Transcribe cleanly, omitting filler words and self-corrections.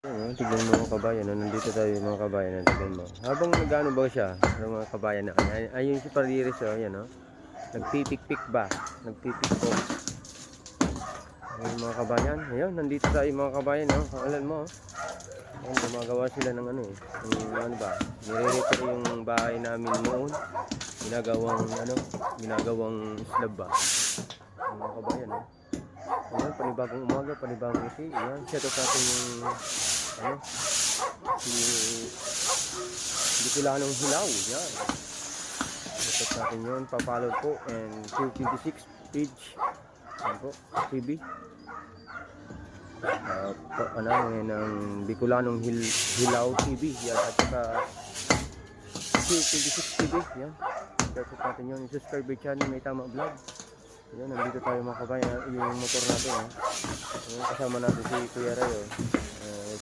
Tignan mo mga kabayan, nandito tayo mga kabayan, tignan mo. Habang nagano ba siya, mga kabayan na, ayun si Pariris, yan nagpipik-pik ba, nagpipik-pok. Ayun mga kabayan, ayun, nandito tayo mga kabayan, pangalan mo, ayun, gumagawa sila ng nire-repair yung bahay namin noon, ginagawang slab ba. Ayun, mga kabayan, ayan, panibagong umaga, panibagong ngiti. Ayan, set up natin yung Bicolanong Hilaw. Yan. Set up natin yun. Papalod po. And 226 page. Ayan po. TV. Ngayon ang Bicolanong Hilaw TV. Yan. At saka 226 TV. Yan. Set up natin yun. Subscribe channel. May Tama Vlog. Ayan, nandito tayo mga kabayan. Yung motor natin. Ayan, kasama natin si Kuya Rayo.